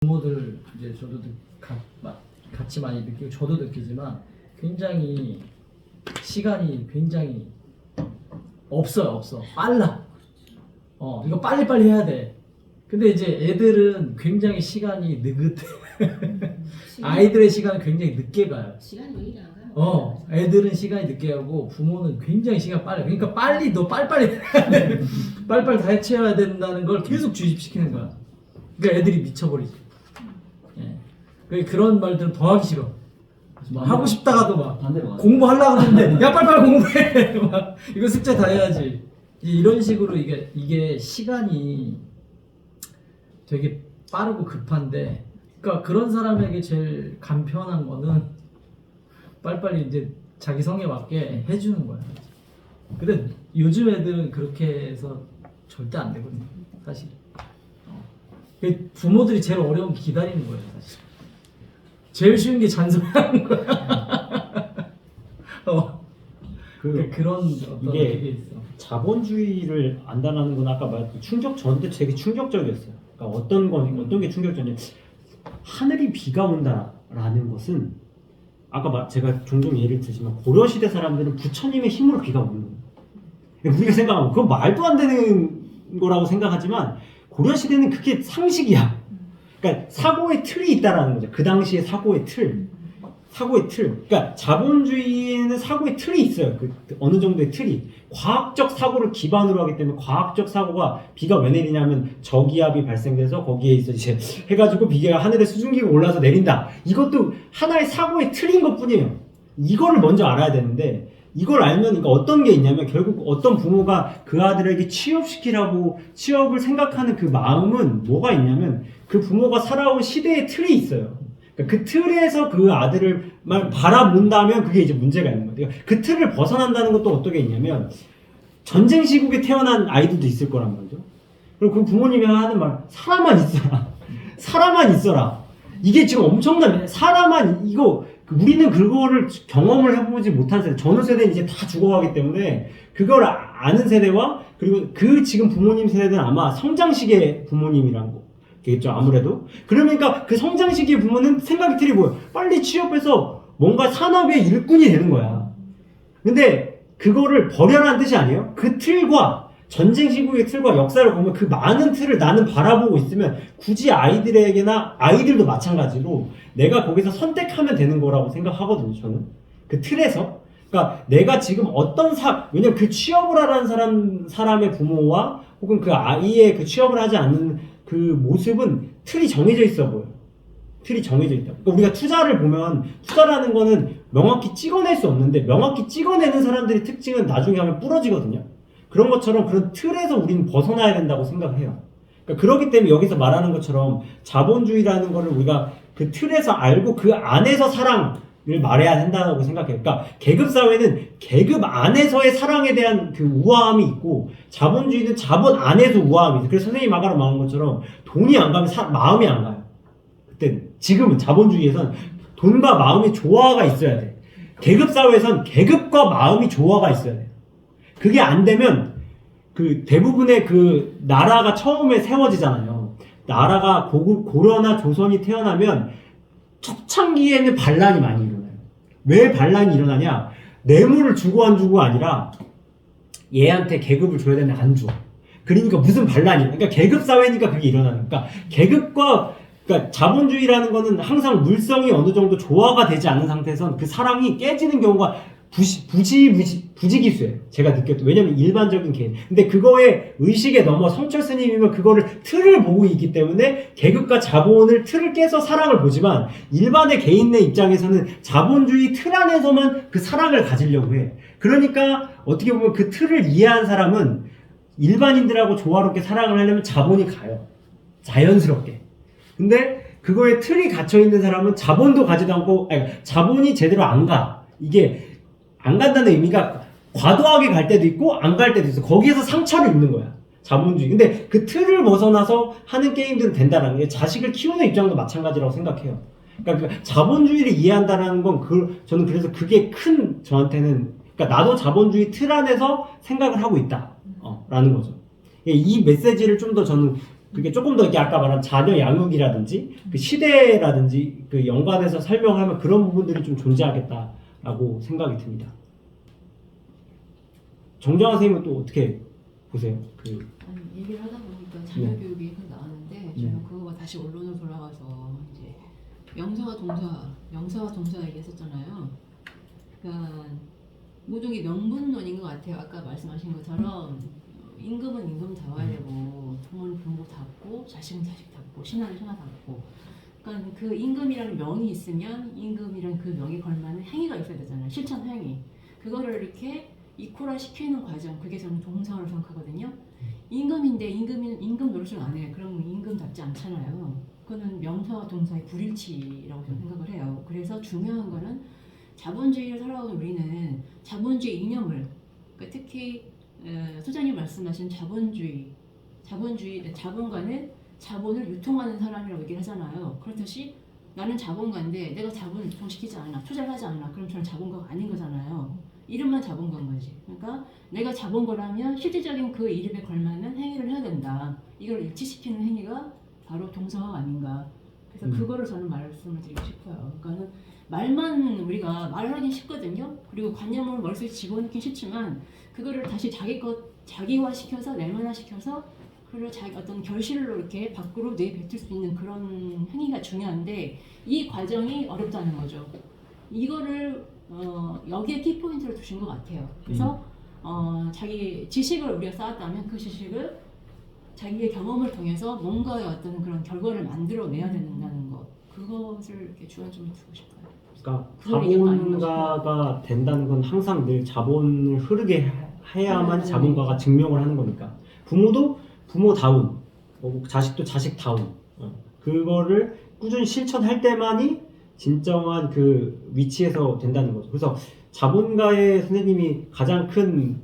부모들 이제 저도 같이 많이 느끼고 저도 느끼지만 굉장히 시간이 굉장히 없어 빨라. 이거 빨리빨리 해야 돼. 근데 이제 애들은 굉장히 시간이 느긋해. 아이들의 시간은 굉장히 늦게 가요. 시간이 왜 이래 안 가요? 애들은 시간이 늦게 가고 부모는 굉장히 시간 빨리. 그러니까 빨리 너 빨리빨리 해야 돼. 빨리빨리 다 해쳐야 된다는 걸 계속 주입시키는 거야. 그러니까 애들이 미쳐버리지. 그런 말들은 더 하기 싫어. 하고 싶다가도 막 공부하려고 하는데 야 빨리빨리 공부해. 막 이거 숙제 다 해야지. 이런 식으로 이게 시간이 되게 빠르고 급한데, 그러니까 그런 사람에게 제일 간편한 거는 빨리빨리 이제 자기 성에 맞게 해주는 거야. 근데 요즘 애들은 그렇게 해서 절대 안 되거든요, 사실. 부모들이 제일 어려운 게 기다리는 거예요, 사실. 제일 쉬운 게 잔소리하는 거야. 그런 어떤 게 있어. 자본주의를 안다라는 건 아까 말했던 저한테 되게 충격적이었어요. 그러니까 어떤 게 충격적이냐면, 하늘이 비가 온다라는 것은 아까 제가 종종 예를 들지만 고려시대 사람들은 부처님의 힘으로 비가 오는 거예요. 우리가 생각하면 그건 말도 안 되는 거라고 생각하지만 고려시대는 그게 상식이야. 그러니까 사고의 틀이 있다라는 거죠. 그 당시에 사고의 틀. 그러니까 자본주의에는 사고의 틀이 있어요. 어느 정도의 틀이. 과학적 사고를 기반으로 하기 때문에 과학적 사고가 비가 왜 내리냐면 저기압이 발생돼서 거기에 이제 해가지고 비가 하늘에 수증기가 올라서 내린다. 이것도 하나의 사고의 틀인 것 뿐이에요. 이거를 먼저 알아야 되는데, 이걸 알면 그러니까 어떤 게 있냐면 결국 어떤 부모가 그 아들에게 취업시키라고 취업을 생각하는 그 마음은 뭐가 있냐면 그 부모가 살아온 시대의 틀이 있어요. 그 틀에서 그 아들을 바라본다면 그게 이제 문제가 있는 거예요. 그 틀을 벗어난다는 것도 어떻게 있냐면 전쟁 시국에 태어난 아이들도 있을 거란 말이죠. 그리고 그 부모님이 하는 말, 사람만 있어라. 이게 지금 엄청난, 우리는 그거를 경험을 해보지 못한 세대, 전후 세대는 이제 다 죽어가기 때문에 그걸 아는 세대와, 그리고 그 지금 부모님 세대는 아마 성장 시기의 부모님이란 거 겠죠, 아무래도. 그러니까 그 성장 시기의 부모는 생각이 틀이 뭐예요? 빨리 취업해서 뭔가 산업의 일꾼이 되는 거야. 근데 그거를 버려라는 뜻이 아니에요. 그 틀과 전쟁 시국의 틀과 역사를 보면 그 많은 틀을 나는 바라보고 있으면 굳이 아이들도 마찬가지로 내가 거기서 선택하면 되는 거라고 생각하거든요, 저는. 그 틀에서. 그러니까 내가 지금 왜냐면 그 취업을 하라는 사람의 부모와 혹은 그 아이의 그 취업을 하지 않는 그 모습은 틀이 정해져 있어 보여요. 틀이 정해져 있다. 그러니까 우리가 투자를 보면 투자라는 거는 명확히 찍어낼 수 없는데 명확히 찍어내는 사람들의 특징은 나중에 하면 부러지거든요. 그런 것처럼 그런 틀에서 우리는 벗어나야 된다고 생각해요. 그러니까 그렇기 때문에 여기서 말하는 것처럼 자본주의라는 거를 우리가 그 틀에서 알고 그 안에서 사랑을 말해야 된다고 생각해요. 그러니까 계급사회는 계급 안에서의 사랑에 대한 그 우아함이 있고 자본주의는 자본 안에서 우아함이 있어요. 그래서 선생님이 아까 말한 것처럼 돈이 안 가면 마음이 안 가요. 지금은 자본주의에선 돈과 마음의 조화가 있어야 돼. 계급사회에선 계급과 마음이 조화가 있어야 돼. 그게 안 되면 그 대부분의 그 나라가 처음에 세워지잖아요. 나라가 고려나 조선이 태어나면 초창기에는 반란이 많이 일어나요. 왜 반란이 일어나냐? 뇌물을 주고 안 주고 아니라 얘한테 계급을 줘야 되는데 안 줘. 그러니까 무슨 반란이. 그러니까 계급 사회니까 그게 일어나는. 그러니까 자본주의라는 거는 항상 물성이 어느 정도 조화가 되지 않은 상태에선 그 사랑이 깨지는 경우가 부지기수예요. 제가 느꼈던. 왜냐면 일반적인 개인. 근데 그거에 의식에 넘어 성철 스님이면 그거를 틀을 보고 있기 때문에 계급과 자본을 틀을 깨서 사랑을 보지만 일반의 개인의 입장에서는 자본주의 틀 안에서만 그 사랑을 가지려고 해. 그러니까 어떻게 보면 그 틀을 이해한 사람은 일반인들하고 조화롭게 사랑을 하려면 자본이 가요. 자연스럽게. 근데 그거에 틀이 갇혀있는 사람은 자본도 가지도 않고, 자본이 제대로 안 가. 이게 안 간다는 의미가 과도하게 갈 때도 있고 안 갈 때도 있어. 거기에서 상처를 입는 거야, 자본주의. 근데 그 틀을 벗어나서 하는 게임들은 된다는 게 자식을 키우는 입장도 마찬가지라고 생각해요. 그러니까 그 자본주의를 이해한다는 건 저는 그래서 그게 저한테는, 그러니까 나도 자본주의 틀 안에서 생각을 하고 있다 라는 거죠. 이 메시지를 좀 더 저는 그게 조금 더 이렇게 아까 말한 자녀 양육이라든지 그 시대라든지 그 연관해서 설명하면 그런 부분들이 좀 존재하겠다라고 생각이 듭니다. 정정환 선생님은 또 어떻게 보세요? 아니, 얘기를 하다 보니까 자녀교육이 얘기가 나왔는데 저는 그거가 다시 언론으로 돌아가서 이제 명사와 동사 얘기했었잖아요. 그러니까 모든 게 명분론인 것 같아요. 아까 말씀하신 것처럼 임금은 임금다워야 되고 부모는 부모답고 자식은 자식답고 신하는 신하답고 그러니까 그 임금이라는 명이 있으면 임금이라는 그 명에 걸맞는 행위가 있어야 되잖아요. 실천 행위. 그거를 이렇게 이코라 시키는 과정 그게 저는 동사로 생각하거든요. 임금인데 임금 노릇을 안 해. 그러면 임금답지 않잖아요. 그거는 명사와 동사의 불일치라고 저는 생각을 해요. 그래서 중요한 거는 자본주의를 살아온 우리는 자본주의 이념을 그러니까 특히 소장님 말씀하신 자본가는 자본을 유통하는 사람이라고 얘기를 하잖아요. 그렇듯이 나는 자본가인데 내가 자본을 유통시키지 않아, 투자를 하지 않아. 그럼 저는 자본가가 아닌 거잖아요. 이름만 자본가인 거지. 그러니까 내가 자본가라면 실질적인 그 이름에 걸맞는 행위를 해야 된다. 이걸 일치시키는 행위가 바로 동사가 아닌가. 그래서 그거를 저는 말씀을 드리고 싶어요. 그러니까는 말만 우리가 말하긴 쉽거든요. 그리고 관념을 머릿속에 집어넣긴 쉽지만 그거를 다시 자기화시켜서 내면화시켜서 그걸 자기 어떤 결실로 이렇게 밖으로 내뱉을 수 있는 그런 행위가 중요한데 이 과정이 어렵다는 거죠. 이거를 여기에 키포인트를 두신 것 같아요. 그래서 자기 지식을 우리가 쌓았다면 그 지식을 자기의 경험을 통해서 뭔가의 어떤 그런 결과를 만들어내야 된다는 것 그것을 이렇게 주안점에 두고 싶어요. 그러니까 자본가가 된다는 건 항상 늘 자본을 흐르게 해야만 자본가가 증명을 하는 거니까 부모도 부모다운 자식도 자식다운 그거를 꾸준히 실천할 때만이 진정한 그 위치에서 된다는 거죠. 그래서 자본가의 선생님이 가장 큰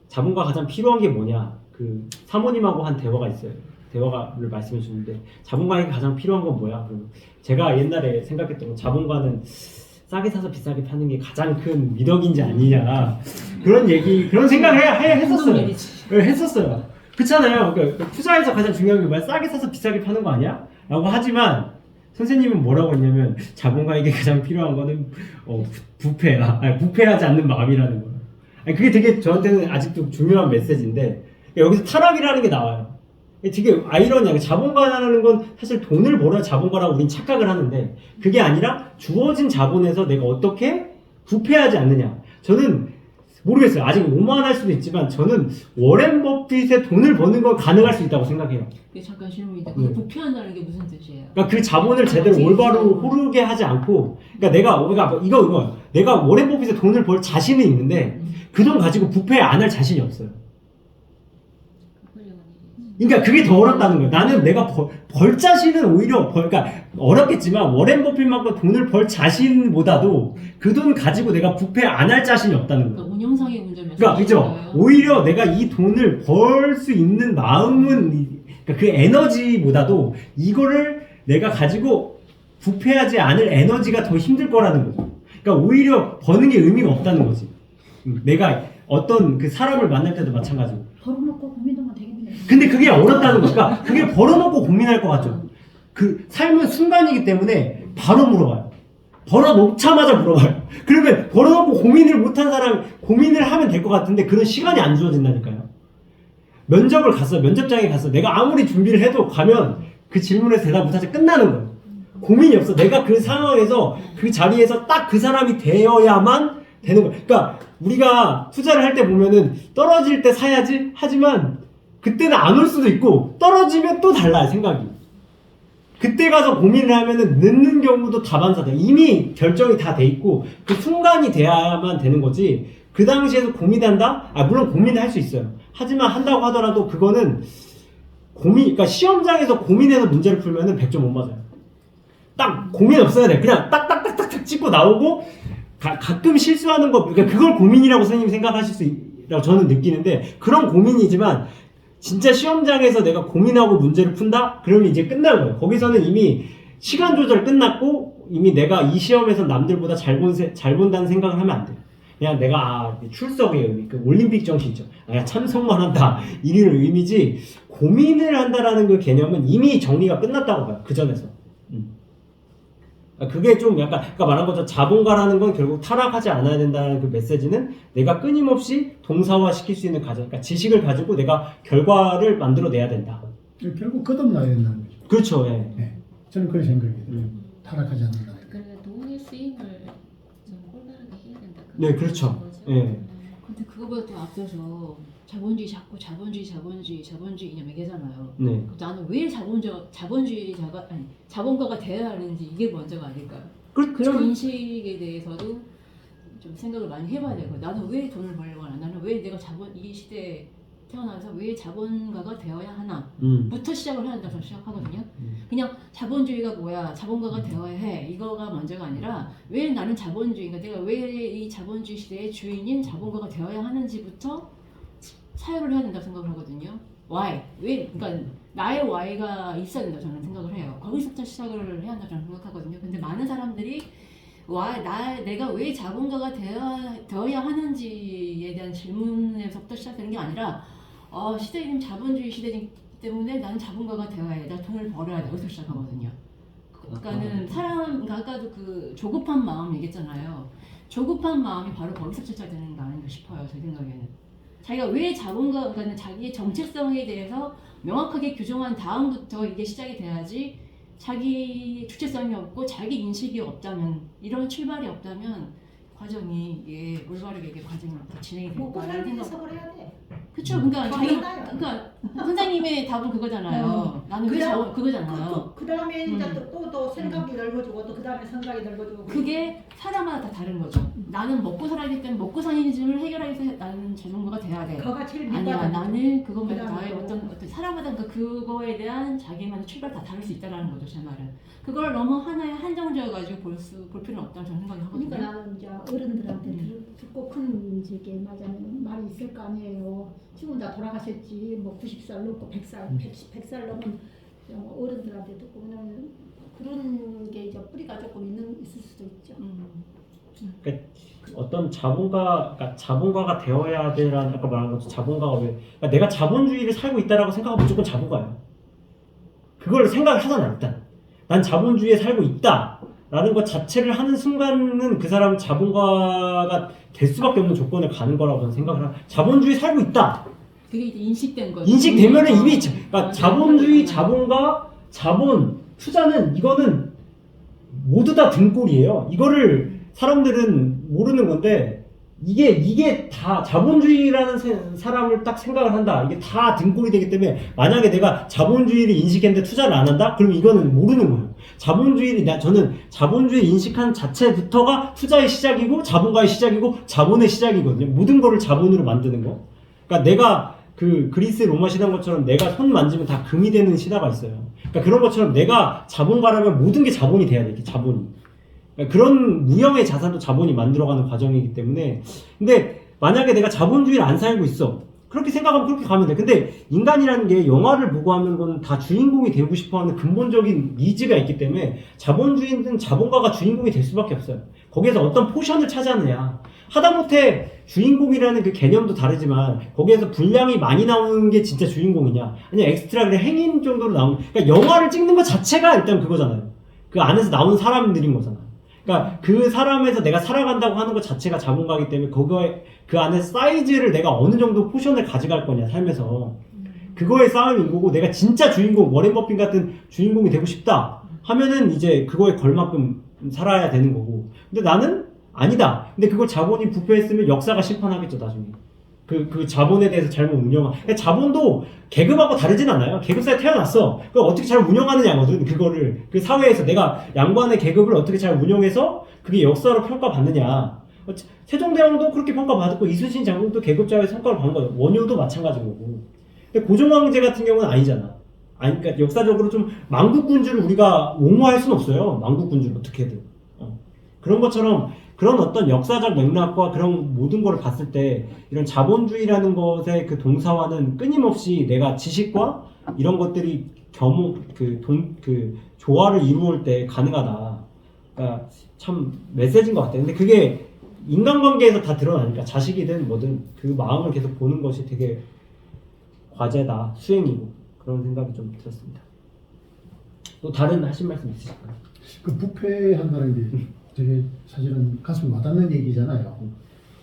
자본가 가장 필요한 게 뭐냐 그 사모님하고 한 대화가 있어요. 대화를 말씀해 주는데 자본가에게 가장 필요한 건 뭐야? 그러면 제가 옛날에 생각했던 건 자본가는 싸게 사서 비싸게 파는 게 가장 큰 미덕인지 아니냐 그런 생각을 했었어요. 했었어요. 그렇잖아요. 그러니까 투자에서 가장 중요한 게 뭐야? 싸게 사서 비싸게 파는 거 아니야? 라고 하지만 선생님은 뭐라고 했냐면 자본가에게 가장 필요한 거는 부패하지 않는 마음이라는 거예요. 그게 되게 저한테는 아직도 중요한 메시지인데 여기서 타락이라는 게 나와요. 되게 아이러니하게 자본가라는 건 사실 돈을 벌어야 자본가라고 우린 착각을 하는데 그게 아니라 주어진 자본에서 내가 어떻게 부패하지 않느냐. 저는 모르겠어요. 아직 오만할 수도 있지만 저는 워렌 버핏의 돈을 버는 건 가능할 수 있다고 생각해요. 잠깐 질문인데 그 부패한다는 게 무슨 뜻이에요? 그러니까 그 자본을 제대로 올바로 흐르게 하지 않고 그러니까 이거 내가 워렌 버핏의 돈을 벌 자신은 있는데 그 돈 가지고 부패 안 할 자신이 없어요. 그러니까 그게 더 어렵다는 거예요. 나는 내가 벌 자신은 오히려 그러니까 어렵겠지만 워렌 버핏만큼 돈을 벌 자신보다도 그 돈 가지고 내가 부패 안 할 자신이 없다는 거예요. 그러니까 운영상의 문제면 그러니까 그죠. 오히려 내가 이 돈을 벌 수 있는 마음은 그러니까 그 에너지보다도 이거를 내가 가지고 부패하지 않을 에너지가 더 힘들 거라는 거죠. 그러니까 오히려 버는 게 의미가 없다는 거지. 내가 어떤 그 사람을 만날 때도 마찬가지고. 벌어놓고 고민하면 되겠네. 근데 그게 어렵다는 거니까 그게 벌어놓고 고민할 것 같죠. 그 삶은 순간이기 때문에 바로 물어봐요. 벌어놓자마자 물어봐요. 그러면 벌어놓고 고민을 못한 사람 고민을 하면 될 것 같은데 그런 시간이 안 주어진다니까요. 면접장에 갔어. 내가 아무리 준비를 해도 가면 그 질문에 대답 못하자 끝나는 거예요. 고민이 없어. 내가 그 상황에서 그 자리에서 딱 그 사람이 되어야만 되는 거예요. 그러니까 우리가 투자를 할 때 보면은 떨어질 때 사야지 하지만 그때는 안 올 수도 있고 떨어지면 또 달라요 생각이. 그때 가서 고민을 하면은 늦는 경우도 다반사다. 이미 결정이 다 돼 있고 그 순간이 돼야만 되는 거지. 그 당시에도 고민한다? 물론 고민할 수 있어요. 하지만 한다고 하더라도 그거는 그러니까 시험장에서 고민해서 문제를 풀면은 100점 못 맞아요. 딱 고민 없어야 돼. 그냥 딱딱딱딱 찍고 나오고 가끔 실수하는 거, 그러니까 그걸 고민이라고 선생님이 생각하실 수 있다고 저는 느끼는데 그런 고민이지만 진짜 시험장에서 내가 고민하고 문제를 푼다? 그러면 이제 끝난 거예요. 거기서는 이미 시간 조절 끝났고 이미 내가 이 시험에서 남들보다 잘 본다는 생각을 하면 안 돼요. 그냥 내가 출석의 의미, 그 올림픽 정신이죠. 그냥 참석만 한다 이런 의미지 고민을 한다라는 그 개념은 이미 정리가 끝났다고 봐요. 그 전에서. 그게 좀 약간 아까 말한 것처럼 자본가라는 건 결국 타락하지 않아야 된다는 그 메시지는 내가 끊임없이 동사화 시킬 수 있는 과정, 그러니까 지식을 가지고 내가 결과를 만들어내야 된다. 결국 거듭나야 된다는 거죠. 그렇죠. 예. 네. 저는 그런 생각이에요. 타락하지 않는다. 그래 돈의 쓰임을 좀 올바르게 해야 된다. 네, 그렇죠. 예. 근데 그거보다 또 앞서서 자본주의 자꾸 자본주의 이념 얘기하잖아요. 네. 나는 왜 자본주의자가 아니 자본가가 돼야 하는지 이게 먼저가 아닐까요? 그렇죠. 그런 인식에 대해서도 좀 생각을 많이 해봐야 되고 나는 왜 돈을 벌려고 하나? 나는 왜 내가 이 시대에 태어나서 왜 자본가가 되어야 하나? 부터 시작을 해야 된다고 생각하거든요. 그냥 자본주의가 뭐야? 자본가가 되어야 해. 이거가 먼저가 아니라 왜 나는 자본주의가 내가 왜 이 자본주의 시대의 주인인 자본가가 되어야 하는지부터 사역을 해야 된다고 생각을 하거든요. Why? 왜? 그러니까 나의 Why가 있어야 된다고 저는 생각을 해요. 거기서부터 시작을 해야 한다고 저는 생각하거든요. 근데 많은 사람들이 내가 왜 자본가가 되어야 하는지에 대한 질문에서부터 시작되는 게 아니라 시대는 자본주의 시대이기 때문에 나는 자본가가 되어야 해. 나 돈을 벌어야 돼. 여기서 시작하거든요. 그러니까는 그러니까 아까도 그 조급한 마음 얘기했잖아요. 조급한 마음이 바로 거기서 시작되는 거 아닌가 싶어요. 제 생각에는. 자기가 왜 자본가, 그러니까 자기의 정체성에 대해서 명확하게 규정한 다음부터 이게 시작이 돼야지 자기 주체성이 없고 자기 인식이 없다면 이런 출발이 없다면 과정이 이게 올바르게 이게 과정이 진행이 될 먹고 거라는 살기 생각. 위해서 그래야 돼. 그쵸. 그러니까 당연하요. 그러니까 선생님의 답은 그거잖아요. 나는 왜 그다음- 그거잖아요. 그 다음에 이제 또 생각이 넓어지고 또 그 다음에 생각이 넓어지고. 그게 사람마다 다 다른 거죠. 나는 먹고 살아야 되기 때문에 먹고 사는 짐을 해결하기 위해서 나는 자전거가 돼야 돼. 그거가 제일 아니야, 밑바닥이죠. 나는 그것마다 그다음에 나의 또- 어떤 사람마다 그거에 대한 자기만의 출발 다 다를 수 있다는 거죠, 제 말은. 그걸 너무 하나에 한정지어 가지고 볼 필요는 없다는 저는 생각이 하거든요. 그러니까 나는 이제 어른들한테 듣고 큰 저게 말하자면 말이 있을 거 아니에요. 지금 다 돌아가셨지. 뭐 90살 넘고 100살 넘은 어른들한테 듣고 그냥 그런 게 이제 뿌리가 조금 있을 수도 있죠. 그러니까 어떤 그러니까 자본가가 되어야 되라는 아까 말한 것처럼 자본가가 그러니까 내가 자본주의를 살고 있다라고 생각하면 무조건 자본가예요. 그걸 생각을 하잖아 일단. 난 자본주의에 살고 있다라는 것 자체를 하는 순간은 그 사람은 자본가가 될 수밖에 없는 조건에 가는 거라고 저는 생각을 하고 자본주의 살고 있다. 그게 이제 인식된 거죠. 인식되면은 이미 그러니까 자본주의, 자본가, 자본, 투자는 이거는 모두 다 등골이에요. 이거를 사람들은 모르는 건데 이게 다 자본주의라는 사람을 딱 생각을 한다. 이게 다 등골이 되기 때문에 만약에 내가 자본주의를 인식했는데 투자를 안 한다? 그럼 이거는 모르는 거예요. 저는 자본주의 인식한 자체부터가 투자의 시작이고 자본가의 시작이고 자본의 시작이거든요. 모든 거를 자본으로 만드는 거. 그러니까 내가 그 그리스 로마 신화 것처럼 내가 손 만지면 다 금이 되는 신화가 있어요. 그러니까 그런 것처럼 내가 자본가라면 모든 게 자본이 돼야 돼. 이렇게 자본이. 그러니까 그런 무형의 자산도 자본이 만들어가는 과정이기 때문에 근데 만약에 내가 자본주의를 안 살고 있어. 그렇게 생각하면 그렇게 가면 돼. 근데 인간이라는 게 영화를 보고 하는 건 다 주인공이 되고 싶어하는 근본적인 니즈가 있기 때문에 자본주의는 자본가가 주인공이 될 수밖에 없어요. 거기에서 어떤 포션을 차지하느냐. 하다못해 주인공이라는 그 개념도 다르지만 거기에서 분량이 많이 나오는 게 진짜 주인공이냐 아니면 엑스트라 그냥 행인 정도로 나오는 그러니까 영화를 찍는 것 자체가 일단 그거잖아요. 그 안에서 나오는 사람들인 거잖아. 그러니까 그 사람에서 내가 살아간다고 하는 것 자체가 자본가이기 때문에 그거에 그 안에 사이즈를 내가 어느 정도 포션을 가져갈 거냐 삶에서 그거의 싸움인 거고 내가 진짜 주인공 워렌 버핏 같은 주인공이 되고 싶다 하면은 이제 그거에 걸만큼 살아야 되는 거고 근데 나는 아니다. 근데 그걸 자본이 부패했으면 역사가 심판하겠죠 나중에. 그 자본에 대해서 잘못 운영한. 자본도 계급하고 다르진 않아요. 계급사에 태어났어. 그걸 어떻게 잘 운영하느냐거든. 그거를 그 사회에서 내가 양반의 계급을 어떻게 잘 운영해서 그게 역사로 평가받느냐. 세종대왕도 그렇게 평가받았고 이순신 장군도 계급자의 성과를 받은 거예요. 원효도 마찬가지인 거고. 근데 고종황제 같은 경우는 아니잖아. 그러니까 역사적으로 좀 망국군주를 우리가 옹호할 수는 없어요. 망국군주를 어떻게든. 그런 것처럼 그런 어떤 역사적 맥락과 그런 모든 걸 봤을 때 이런 자본주의라는 것의 그 동사화는 끊임없이 내가 지식과 이런 것들이 조화를 이루을 때 가능하다. 그러니까 참 메시지인 것 같아요. 근데 그게 인간관계에서 다 드러나니까 자식이든 뭐든 그 마음을 계속 보는 것이 되게 과제다, 수행이고 그런 생각이 좀 들었습니다. 또 다른 하신 말씀 있으실까요? 그 부패한다는 게 되게 사실은 가슴에 와닿는 얘기잖아요.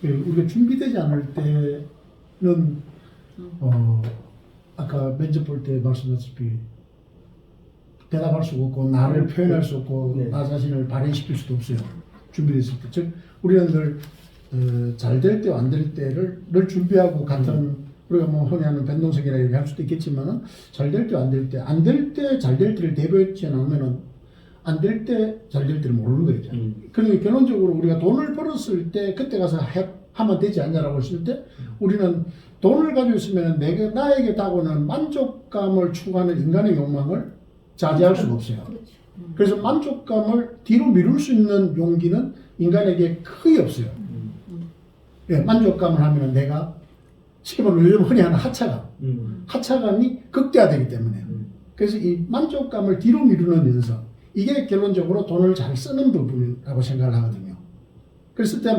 우리가 준비되지 않을 때는 아까 면접 볼 때 말씀하셨다시피 대답할 수가 없고 나를 표현할 수 없고 네. 나 자신을 발현시킬 수도 없어요. 준비됐을 때. 즉 우리는 늘 잘 될 때와 안 될 때를 늘 준비하고 같은 우리가 뭐 흔히 하는 변동성이라 얘기할 수도 있겠지만은 잘 될 때 안 될 때 안 될 때 잘 될 때를 대비하지 않으면은 안 될 때 잘 될 때를 모르는 거죠. 그러니까 결론적으로 우리가 돈을 벌었을 때 그때 가서 하면 되지 않냐라고 했을 때 우리는 돈을 가지고 있으면 내가 나에게 다가오는 만족감을 추구하는 인간의 욕망을 자제할 수가 없어요. 그렇죠. 그래서 만족감을 뒤로 미룰 수 있는 용기는 인간에게 거의 없어요. 예, 만족감을 하면 내가 쉽게 말하면 요즘 흔히 하는 하차감이 극대화되기 때문에 그래서 이 만족감을 뒤로 미루는 연습 이게 결론적으로 돈을 잘 쓰는 부분이라고 생각을 하거든요. 그랬을 때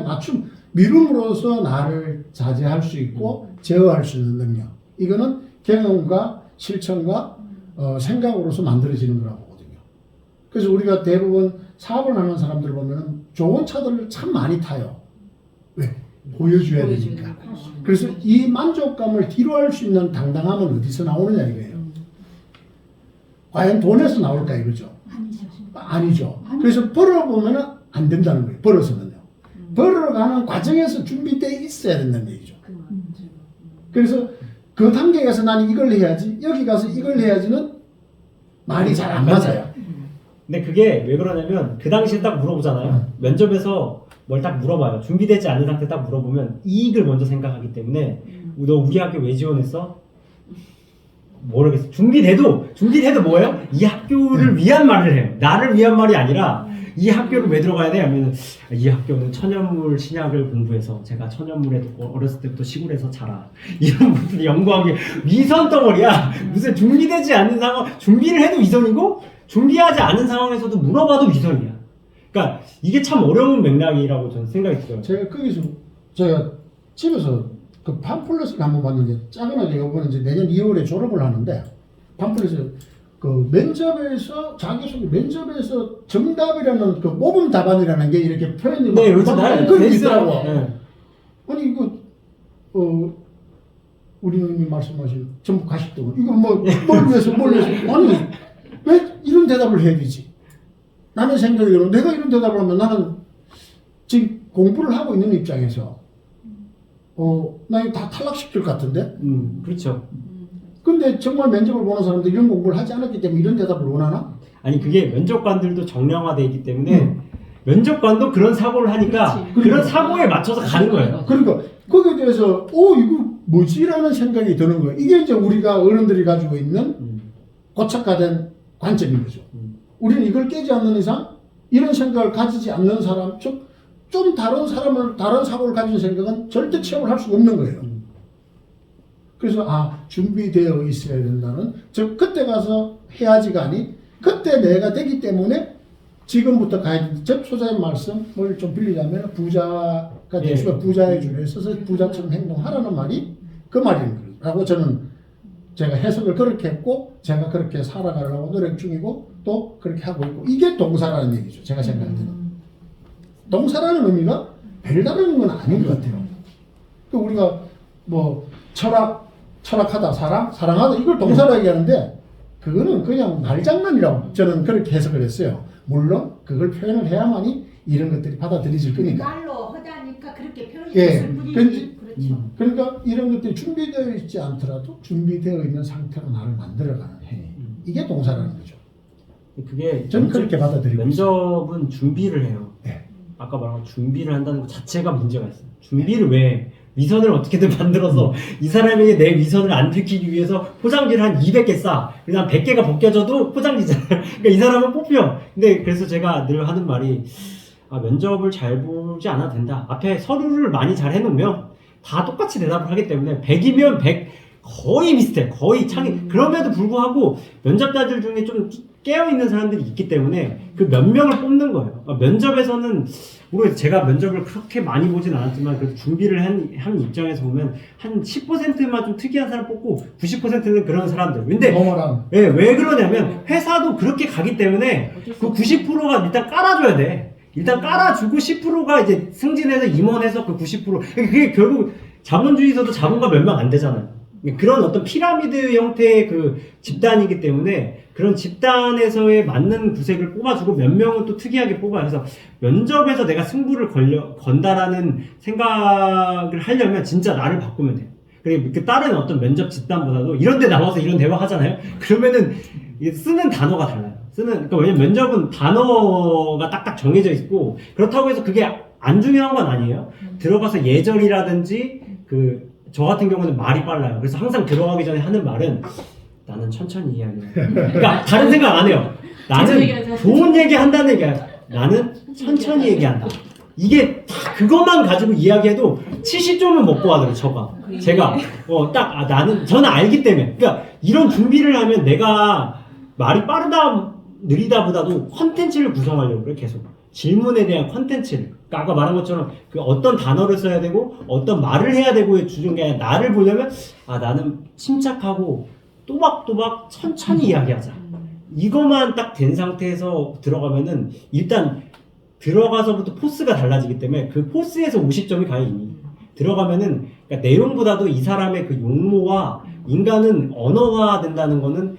미룸으로써 나를 자제할 수 있고 제어할 수 있는 능력 이거는 경험과 실천과 생각으로서 만들어지는 거라고 보거든요. 그래서 우리가 대부분 사업을 하는 사람들 보면 좋은 차들을 참 많이 타요. 왜? 보여줘야 되니까. 그래서 이 만족감을 뒤로 할 수 있는 당당함은 어디서 나오느냐 이거예요. 과연 돈에서 나올까 이거죠? 아니죠. 그래서 벌어보면 안 된다는 거예요. 벌어서는요. 벌어가는 과정에서 준비되어 있어야 된다는 얘기죠. 그래서 그 단계에서 나는 이걸 해야지 여기 가서 이걸 해야지는 말이 잘 안 맞아요. 근데 그게 왜 그러냐면 그 당시에 딱 물어보잖아요. 면접에서 뭘 딱 물어봐요. 준비되지 않은 상태 딱 물어보면 이익을 먼저 생각하기 때문에 너 우리 학교 왜 지원했어? 모르겠어. 준비돼도 뭐예요? 이 학교를 위한 말을 해요. 나를 위한 말이 아니라 이 학교를 왜 들어가야 돼? 하면 이 학교는 천연물 신약을 공부해서 제가 천연물에 어렸을 때부터 시골에서 자라 이런 것들이 연구하기 위선 덩어리야. 무슨 준비되지 않는 상황 준비를 해도 위선이고 준비하지 않은 상황에서도 물어봐도 위선이야. 그러니까 이게 참 어려운 맥락이라고 저는 생각이 들어요. 제가 거기서 제가 집에서 그 팜플렛을 한번 봤는데 작은하게 이번에 이제 내년 2월에 졸업을 하는데 팜플렛을 그 면접에서 자기소개 면접에서 정답이라는 그 모범 답안이라는 게 이렇게 표현이 네, 요즘 날 그런 게 있더라고. 네. 아니 이거 우리 님이 말씀하신 전부 가식도 이거 뭘 위해서 아니 왜 이런 대답을 해야 되지? 나는 생각으로 내가 이런 대답을 하면 나는 지금 공부를 하고 있는 입장에서 나 이거 다 탈락시킬 것 같은데? 그렇죠. 근데 정말 면접을 보는 사람들 이런 공부를 하지 않았기 때문에 이런 대답을 원하나? 아니 그게 면접관들도 정량화되어 있기 때문에 면접관도 그런 사고를 하니까 그렇지. 그런 사고에 맞춰서 가는 거예요. 그러니까 거기에 대해서 이거 뭐지라는 생각이 드는 거예요. 이게 이제 우리가 어른들이 가지고 있는 고착화된 관점인 거죠. 우리는 이걸 깨지 않는 이상 이런 생각을 가지지 않는 사람, 좀 다른 사고를 가진 생각은 절대 체험을 할 수가 없는 거예요. 그래서 준비되어 있어야 된다는 즉 그때 가서 해야지가 아니 그때 내가 되기 때문에 지금부터 가야 된다. 즉 소장님 말씀을 좀 빌리자면 부자가 되시면 부자의 줄에 서서 부자처럼 행동하라는 말이 그 말인 거라고 저는 제가 해석을 그렇게 했고 제가 그렇게 살아가려고 노력 중이고 또 그렇게 하고 있고 이게 동사라는 얘기죠. 제가 생각할 때는 동사라는 의미가 별다른 건 아닌 것 같아요. 우리가 뭐 철학하다 사랑하다 이걸 동사로 얘기하는데 그거는 그냥 말장난이라고 저는 그렇게 해석을 했어요. 물론 그걸 표현을 해야만이 이런 것들이 받아들여질 거니까. 말로 하다니까 그렇게 표현이 예. 됐을 뿐이지. 그렇죠. 그러니까 이런 것들이 준비되어 있지 않더라도 준비되어 있는 상태로 나를 만들어가는 행위. 이게 동사라는 거죠. 그게 저는 그렇게 받아들이고 면접은 준비를 해요. 네. 아까 말한 준비를 한다는 것 자체가 문제가 있어요. 준비를 왜 위선을 어떻게든 만들어서 이 사람에게 내 위선을 안 들키기 위해서 포장지를 한 200개 싸. 그다음 100개가 벗겨져도 포장지잖아요. 그러니까 이 사람은 뽑혀. 근데 그래서 제가 늘 하는 말이 면접을 잘 보지 않아도 된다. 앞에 서류를 많이 잘 해놓으면 다 똑같이 대답을 하기 때문에 100이면 100 거의 비슷해. 거의 창이 그럼에도 불구하고 면접자들 중에 좀 깨어있는 사람들이 있기 때문에 그 몇 명을 뽑는 거예요. 면접에서는 모르겠어요. 제가 면접을 그렇게 많이 보진 않았지만 그래도 준비를 한 입장에서 보면 한 10%만 좀 특이한 사람 뽑고 90%는 그런 사람들. 근데 어머랑 예, 왜 그러냐면 회사도 그렇게 가기 때문에 그 90%가 일단 깔아줘야 돼. 일단 깔아주고 10%가 이제 승진해서 임원해서 그 90% 그게 결국 자본주의에서도 자본가 몇 명 안 되잖아요. 그런 어떤 피라미드 형태의 그 집단이기 때문에 그런 집단에서의 맞는 구색을 뽑아주고 몇 명은 또 특이하게 뽑아요. 그래서 면접에서 내가 승부를 건다라는 생각을 하려면 진짜 나를 바꾸면 돼요. 그리고 그 다른 어떤 면접 집단보다도 이런 데 나와서 이런 대화 하잖아요. 그러면은 쓰는 단어가 달라요. 그러니까 왜냐면 면접은 단어가 딱딱 정해져 있고 그렇다고 해서 그게 안 중요한 건 아니에요. 들어가서 예절이라든지 저 같은 경우는 말이 빨라요. 그래서 항상 들어가기 전에 하는 말은 나는 천천히 이야기해. 그러니까 다른 생각 안 해요. 나는 좋은 얘기 한다는 얘기야. 나는 천천히 얘기한다. 이게 다 그것만 가지고 이야기해도 70점은 먹고 하더라고요. 제가 저는 알기 때문에. 그러니까 이런 준비를 하면 내가 말이 빠르다 느리다보다도 컨텐츠를 구성하려고 그래. 계속 질문에 대한 컨텐츠를. 그러니까 아까 말한 것처럼 그 어떤 단어를 써야 되고 어떤 말을 해야 되고의 주준 게 아니라 나를 보려면 나는 침착하고 또박또박 천천히 이야기하자. 이거만 딱 된 상태에서 들어가면은 일단 들어가서부터 포스가 달라지기 때문에 그 포스에서 50점이 가요 이미. 들어가면은 그러니까 내용보다도 이 사람의 그 용모와 인간은 언어화 된다는 거는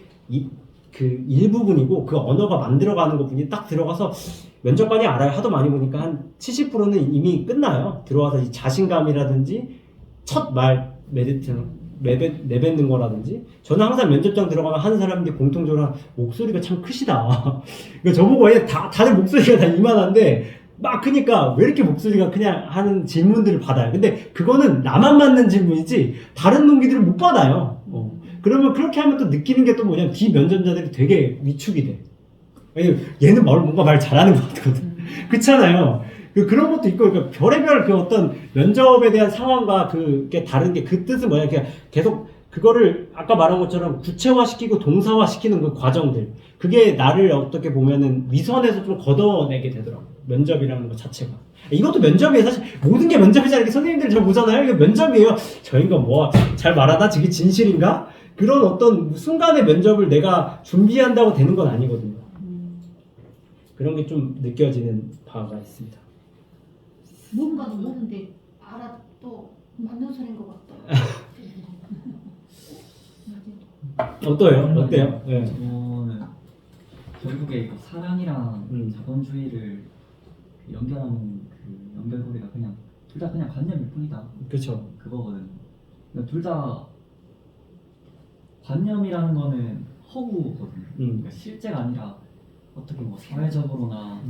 그 일부분이고 그 언어가 만들어가는 것뿐이 딱 들어가서 면접관이 알아요. 하도 많이 보니까 한 70%는 이미 끝나요. 들어와서 이 자신감이라든지 첫 말 내뱉는 거라든지 저는 항상 면접장 들어가면 하는 사람들이 공통적으로 목소리가 참 크시다. 그러니까 저보고 다들 목소리가 다 이만한데 막 크니까 왜 이렇게 목소리가 그냥 하는 질문들을 받아요. 근데 그거는 나만 맞는 질문이지 다른 동기들은 못 받아요. 그러면 그렇게 하면 또 느끼는 게 또 뭐냐면 비면접자들이 되게 위축이 돼. 얘는 뭔가 말 잘하는 것 같거든. 그렇잖아요. 그런 것도 있고, 그러니까 별의별 그 어떤 면접에 대한 상황과 그게 다른 게 그 뜻은 뭐냐. 그냥 계속 그거를 아까 말한 것처럼 구체화시키고 동사화시키는 그 과정들. 그게 나를 어떻게 보면은 위선에서 좀 걷어내게 되더라고요. 면접이라는 것 자체가. 이것도 면접이에요. 사실 모든 게 면접이잖아요. 선생님들 잘 보잖아요. 이거 면접이에요. 저 인간 잘 말하나? 저게 진실인가? 그런 어떤 순간의 면접을 내가 준비한다고 되는 건 아니거든요. 그런 게 좀 느껴지는 바가 있습니다. 뭔가도 모르는데 알아도 맞는 소리인 것 같다. 어때요? 네. 저는 결국에 그 사랑이랑 자본주의를 연결하는 그 연결고리가 그냥 둘 다 그냥 관념일 뿐이다. 그렇죠. 그거거든요. 그러니까 둘 다 관념이라는 거는 허구거든요. 그러니까 실제가 아니라 어떻게 뭐 사회적으로나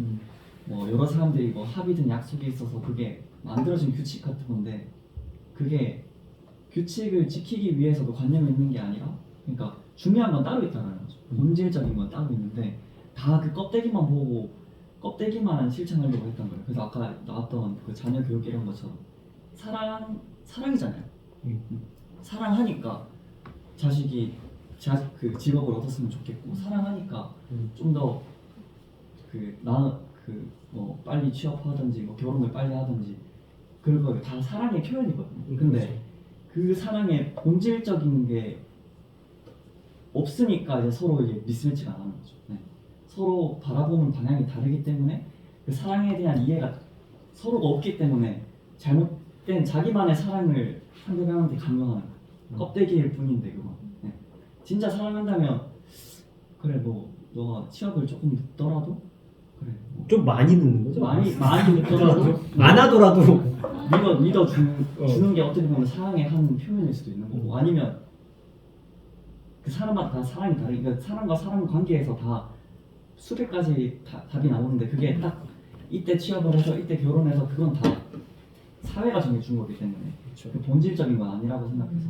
뭐 여러 사람들이 뭐 합의든 약속이 있어서 그게 만들어진 규칙 같은 건데 그게 규칙을 지키기 위해서도 관념이 있는 게 아니라 그러니까 중요한 건 따로 있다는 거죠. 본질적인 건 따로 있는데 다 그 껍데기만 보고 껍데기만 실천하려고 했던 거예요. 그래서 아까 나왔던 그 자녀 교육 이런 것처럼 사랑이잖아요. 사랑하니까 자식이 그 직업을 얻었으면 좋겠고 사랑하니까 좀 더 뭐 빨리 취업하든지 뭐 결혼을 빨리 하든지 그런 거 다 사랑의 표현이거든요. 근데 그 사랑의 본질적인 게 없으니까 이제 서로 이게 미스매치가 나는 거죠. 네. 서로 바라보는 방향이 다르기 때문에 그 사랑에 대한 이해가 서로가 없기 때문에 잘못된 자기만의 사랑을 상대방한테 강요하는 껍데기일 뿐인데 그건. 네. 진짜 사랑한다면 그래 뭐 너가 취업을 조금 늦더라도 그래 뭐 좀 많이 늦는 거죠? 많이 늦더라도 안 하더라도 주는 게 어떻게 보면 사랑의 한 표현일 수도 있는 거고 아니면 그 사람마다 다 사랑이 다르니까 그러니까 사람과 사람 관계에서 다 수백 가지 답이 나오는데 그게 딱 이때 취업을 해서 이때 결혼해서 그건 다 사회가 정해준 거기 때문에 그 본질적인 건 아니라고 생각해서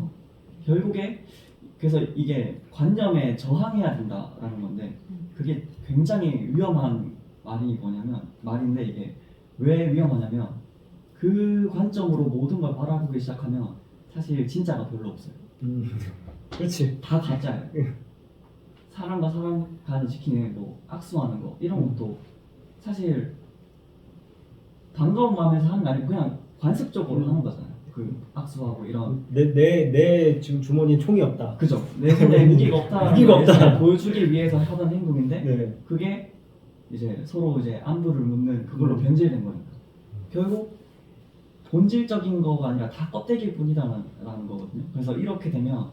결국에 그래서 이게 관념에 저항해야 된다라는 건데 그게 굉장히 위험한 말인데 이게 왜 위험하냐면 그 관점으로 모든 걸 바라보기 시작하면 사실 진짜가 별로 없어요. 그렇지. 다 가짜예요. 사람과 사람 간을 지키는 뭐 악수하는 거 이런 것도 사실 반가운 마음에서 하는 게 아니고 그냥 관습적으로 하는 거잖아요. 그 악수하고 이런 내 지금 주머니에 총이 없다. 그죠? 내 손에 무기가 없다라는 무기가 걸 없다. 보여주기 위해서 하던 행동인데 네. 그게 이제 서로 이제 안부를 묻는 그걸로 변질된 거니까 결국 본질적인 거가 아니라 다 껍데기일 뿐이다라는 거거든요. 그래서 이렇게 되면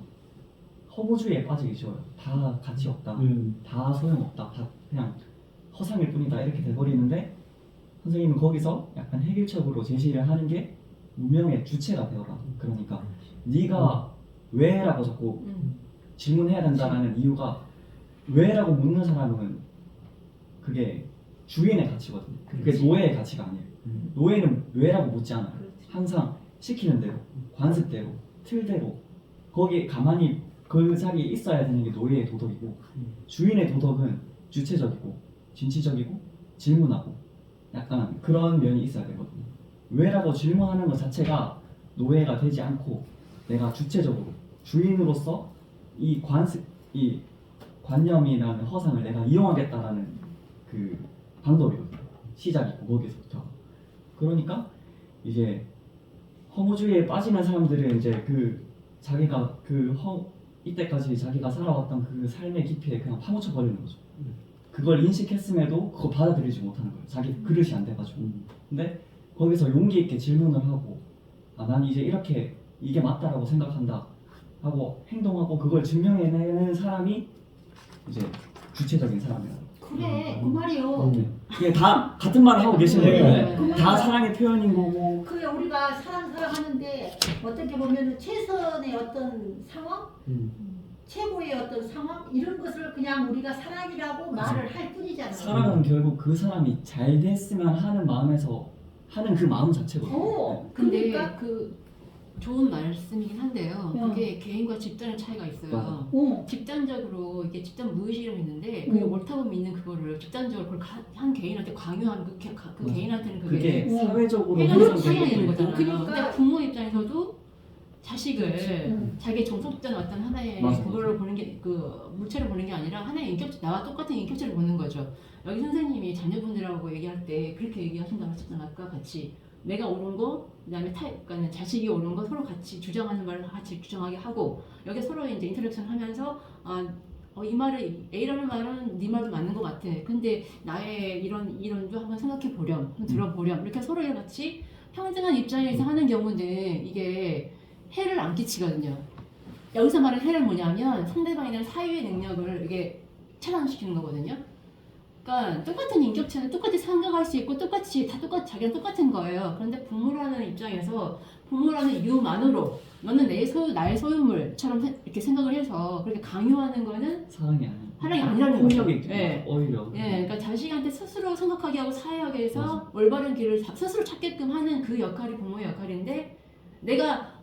허무주의에 빠지기 쉬워요. 다 가치 없다, 다 소용없다, 다 그냥 허상일 뿐이다 이렇게 돼버리는데 선생님은 거기서 약간 획일적으로 제시를 하는 게 운명의 주체가 되어라. 그러니까 네가 왜라고 자꾸 질문해야 된다라는 이유가 왜라고 묻는 사람은 그게 주인의 가치거든요. 그게 노예의 가치가 아니에요. 노예는 왜라고 묻지 않아요. 항상 시키는 대로, 관습대로, 틀대로 거기에 가만히 그 자리에 있어야 되는 게 노예의 도덕이고 주인의 도덕은 주체적이고 진취적이고 질문하고 약간 그런 면이 있어야 되거든요. 왜라고 질문하는 것 자체가 노예가 되지 않고 내가 주체적으로 주인으로서 이 관념이라는 허상을 내가 이용하겠다라는 그 방법이거든요. 시작이고 거기서부터. 그러니까 이제 허무주의에 빠지는 사람들은 이제 그 자기가 이때까지 자기가 살아왔던 그 삶의 깊이에 그냥 파묻혀 버리는 거죠. 그걸 인식했음에도 그거 받아들이지 못하는 거예요. 자기 그릇이 안 돼가지고. 근데 거기서 용기 있게 질문을 하고 난 이제 이렇게 이게 맞다라고 생각한다 하고 행동하고 그걸 증명해내는 사람이 이제 주체적인 사람이에요. 그래, 그 말이요. 이게 다 같은 말을 하고 계시는 거예요. 네. 다 사랑의 표현인 거고. 그게 우리가 사랑하는데 어떻게 보면 최선의 어떤 상황, 최고의 어떤 상황 이런 것을 그냥 우리가 사랑이라고 말을 할 뿐이잖아. 사랑은 결국 그 사람이 잘 됐으면 하는 마음에서 하는 그 마음 자체거든요. 근데 그러니까 그 좋은 말씀이긴 한데요. 어. 그게 개인과 집단의 차이가 있어요. 맞아. 집단적으로 이게 집단 무의식이라고 있는데 그게 옳다고 믿는 그거를 집단적으로 그걸 한 개인한테 강요하는 그 개인한테는 그게 그게 사회적으로 해가 형성된 차이가 있는 거고. 거잖아요. 그러니까. 근데 부모 입장에서도 자식을 자기 종속된 어떤 하나의 맞아, 그걸로 보는 게 물체로 보는 게 아니라 하나의 나와 똑같은 인격체를 보는 거죠. 여기 선생님이 자녀분들하고 얘기할 때 그렇게 얘기하신다고 했잖아요. 아까 같이 내가 옳은 거, 그다음에 그러니까 자식이 옳은 거 서로 같이 주장하는 말을 같이 주장하게 하고 여기 서로 이제 인터랙션 하면서 이 말을 A라는 말은 네 말도 맞는 것 같아. 근데 나의 이론도 한번 생각해 보렴, 한번 들어보렴. 이렇게 서로 같이 평등한 입장에서 하는 경우는 이게 해를 안 끼치거든요. 여기서 말하는 해는 뭐냐면 상대방에 대한 사유의 능력을 이게 차단시키는 거거든요. 그러니까 똑같은 인격체는 똑같이 생각할 수 있고 자기랑 똑같은 거예요. 그런데 부모라는 입장에서 부모라는 이유만으로 너는 나의 소유물처럼 이렇게 생각을 해서 그렇게 강요하는 거는 사랑이 아니라는 거죠. 폭력이 네. 오히려. 그러니까 자식한테 스스로 생각하게 하고 사회하게 해서 올바른 길을 스스로 찾게끔 하는 그 역할이 부모의 역할인데 내가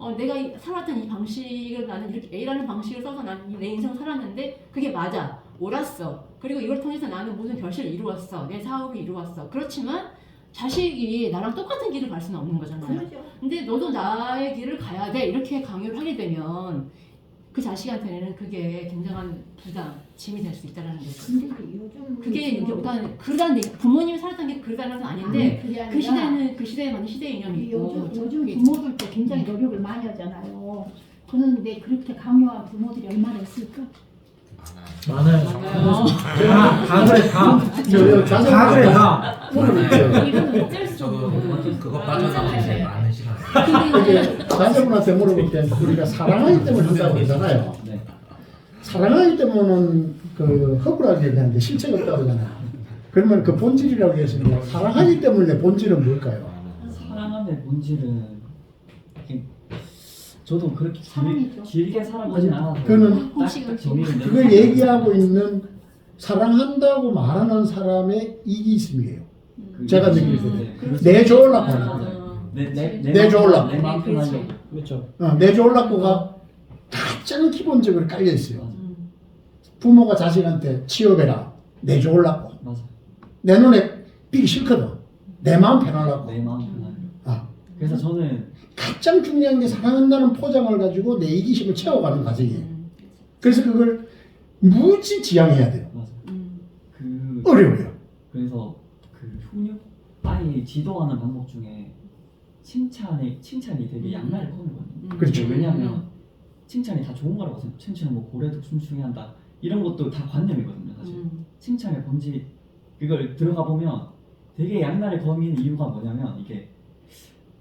살았던 이 방식을 나는 이렇게 A라는 방식을 써서 난 내 인생을 살았는데 그게 맞아. 옳았어. 그리고 이걸 통해서 나는 모든 결실을 이루었어. 내 사업을 이루었어. 그렇지만 자식이 나랑 똑같은 길을 갈 수는 없는 거잖아요. 그렇죠. 근데 너도 나의 길을 가야 돼. 이렇게 강요를 하게 되면 그 자식한테는 그게 굉장한 부담, 짐이 될 수 있다는 거죠. 근데 요즘 그게 그러다는 부모님이 살았던 게 그러다는 건 아닌데 그게 아니라 그 시대는 그 시대에 맞는 시대 이념이 있고 요즘 부모들도 굉장히 노력을 많이 하잖아요. 그런데 그렇게 강요한 부모들이 얼마나 있을까? 많아요. 다 그래 다 그래 다. 이거는 어쩔 수 저도 없는 그거 빠져나오는 게 많은 시간. 이게 자녀분한테 물어볼 때 우리가 사랑하기 때문에 한다고 그러잖아요. 네. 사랑하기 때문은 그 허술하게 얘기하는데 실체가 없다고 그러잖아요. 그러면 그 본질이라고 했으니까 사랑하기 때문에 본질은 뭘까요? 사랑함의 본질은 저도 그렇게 사랑이죠. 길게 살아보진 않아서 그거는 딱 정의를 그걸 얘기하고 있는 사랑한다고 말하는 사람의 이기심이에요. 제가 느낄 때. 내 좋으려고 하는 거예요. 내 좋으려고. 내 마음 편하려고. 그렇죠. 내 좋으려고가 가장 기본적으로 깔려 있어요. 부모가 자식한테 취업해라. 내 좋으려고. 맞아. 내 눈에 삐기 싫거든. 내 마음 편하려고. 내 마음 편하려고. 아. 그래서 저는 가장 중요한 게 사랑한다는 포장을 가지고 내 이기심을 채워가는 과정이에요. 그래서 그걸 무지 지양해야 돼요. 맞아. 음. 그 어려워요. 그래서 그 훈육 아이 지도하는 방법 중에 칭찬이 되게 양날의 검이거든요. 그렇죠. 왜냐하면 칭찬이 다 좋은 거라고 생각해요. 칭찬은 뭐 고래도 춤추게 한다 이런 것도 다 관념이거든요. 사실 칭찬의 본질 이걸 들어가 보면 되게 양날의 검인 이유가 뭐냐면 이게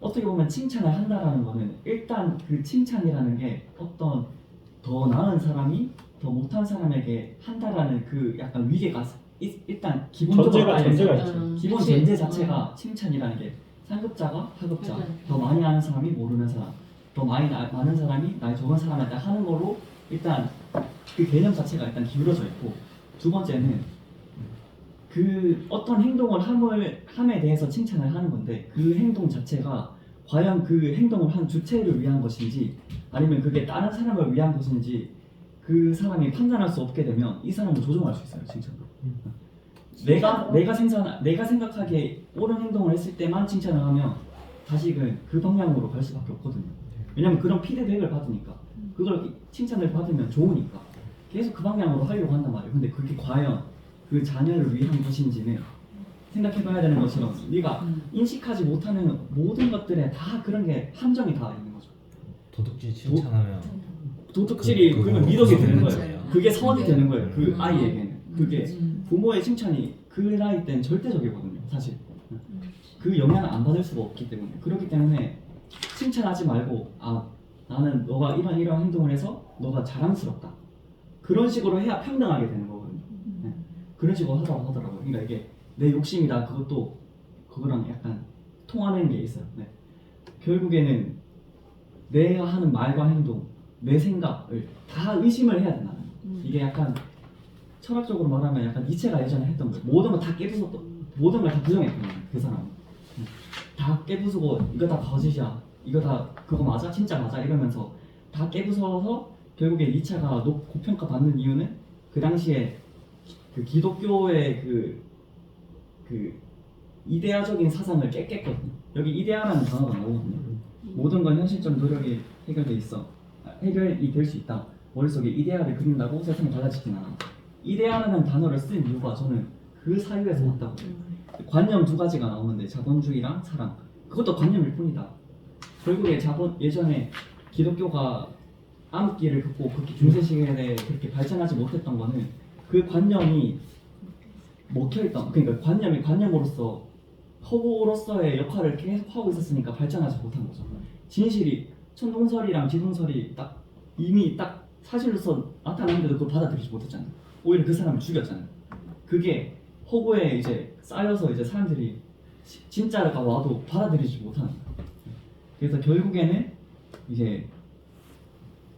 어떻게 보면 칭찬을 한다라는 거는 일단 그 칭찬이라는 게 어떤 더 나은 사람이 더 못한 사람에게 한다라는 그 약간 위계가 일단 기본적으로 깔려 있어요. 있죠. 기본 그치. 전제 자체가 칭찬이라는 게 상급자가 하급자 맞아요. 더 많이 아는 사람이 모르는 사람 더 많은 사람이 나이 적은 사람한테 하는 걸로 일단 그 개념 자체가 일단 기울어져 있고 두 번째는 그 어떤 행동을 함에 대해서 칭찬을 하는 건데 그 행동 자체가 과연 그 행동을 한 주체를 위한 것인지 아니면 그게 다른 사람을 위한 것인지 그 사람이 판단할 수 없게 되면 이 사람을 조종할 수 있어요 칭찬으로. 내가 생각하기에 옳은 행동을 했을 때만 칭찬을 하면 다시금 그 방향으로 갈 수밖에 없거든요. 왜냐면 그런 피드백을 받으니까 그걸 칭찬을 받으면 좋으니까 계속 그 방향으로 하려고 한단 말이에요. 근데 그게 과연 그 자녀를 위한 것인지는 생각해봐야 되는 것처럼 네가 인식하지 못하는 모든 것들에 다 그런 게 함정이 다 있는 거죠. 도둑질 칭찬하면 도둑질이 그러면 미덕이 되는 거예요. 맞아요. 그게 선이 되는 거예요. 그 음. 아이에게는 그게 부모의 칭찬이 그 나이 때는 절대적이거든요. 사실 그 영향을 안 받을 수가 없기 때문에 그렇기 때문에 칭찬하지 말고 아 나는 너가 이런 행동을 해서 너가 자랑스럽다 그런 식으로 해야 평등하게 되는 거거든요. 네. 그런 식으로 하더라고요. 그러니까 이게 내 욕심이다 그것도 그거랑 약간 통하는 게 있어요. 네. 결국에는 내가 하는 말과 행동 내 생각을 다 의심을 해야 된다는 거예요. 이게 약간 철학적으로 말하면 약간 니체가 예전에 했던 거예요. 모든 걸 다 깨부쉈던 모든 걸 다 부정했거든요. 그 사람은 다 깨부수고 이거 다 거짓이야 이거 다 그거 맞아? 진짜 맞아? 이러면서 다 깨부숴서 결국에 니체가 고평가 받는 이유는 그 당시에 그 기독교의 그 이데아적인 사상을 깼거든요. 여기 이데아라는 단어가 나오거든요. 모든 건 현실적 노력이 해결이 될 수 있다. 머릿속에 이데아를 그린다고 세상이 달라지진 않아. 이데아라는 단어를 쓴 이유가 저는 그 사유에서 왔다고 해요. 관념 두 가지가 나오는데 자본주의랑 사랑 그것도 관념일 뿐이다. 결국에 예전에 기독교가 암흑기를 긋고 그렇게 중세 시대에 그렇게 발전하지 못했던 거는 그 관념이 먹혀있던 그러니까 관념이 관념으로서 허구로서의 역할을 계속 하고 있었으니까 발전하지 못한 거죠. 진실이 천동설이랑 지동설이 딱 이미 딱 사실로서 나타났는데도 그걸 받아들이지 못했잖아요. 오히려 그 사람을 죽였잖아요. 그게 허구에 이제 쌓여서 이제 사람들이 진짜가 와도 받아들이지 못하는 거예요. 그래서 결국에는 이제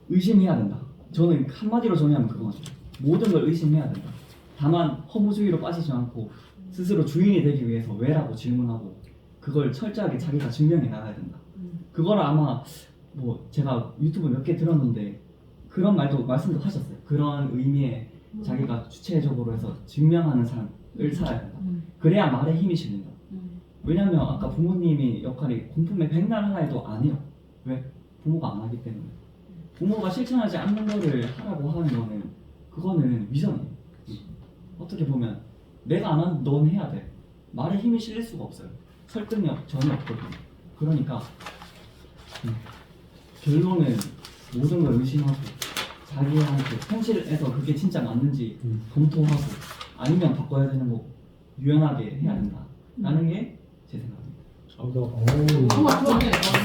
의심해야 된다. 저는 한마디로 정의하면 그거죠. 모든 걸 의심해야 된다. 다만 허무주의로 빠지지 않고 스스로 주인이 되기 위해서 왜라고 질문하고 그걸 철저하게 자기가 증명해 나가야 된다. 그걸 아마 뭐 제가 유튜브 몇 개 들었는데 그런 말씀도 하셨어요. 그런 의미의 자기가 주체적으로 해서 증명하는 삶을 살아야 된다. 그래야 말에 힘이 실린다. 왜냐면 아까 부모님이 역할이 공품의 백날 하나에도 안 해요. 왜? 부모가 안 하기 때문에. 부모가 실천하지 않는 거를 하라고 하는 거는 그거는 위선이에요. 어떻게 보면 내가 안 하는 넌 해야 돼. 말에 힘이 실릴 수가 없어요. 설득력 전혀 없거든요. 그러니까 결론은 모든 걸 의심하고 자기한테 현실에서 그게 진짜 맞는지 검토하고 아니면 바꿔야 되는 거 유연하게 해야 된다 라는 게 제 생각입니다. 오. 좋아.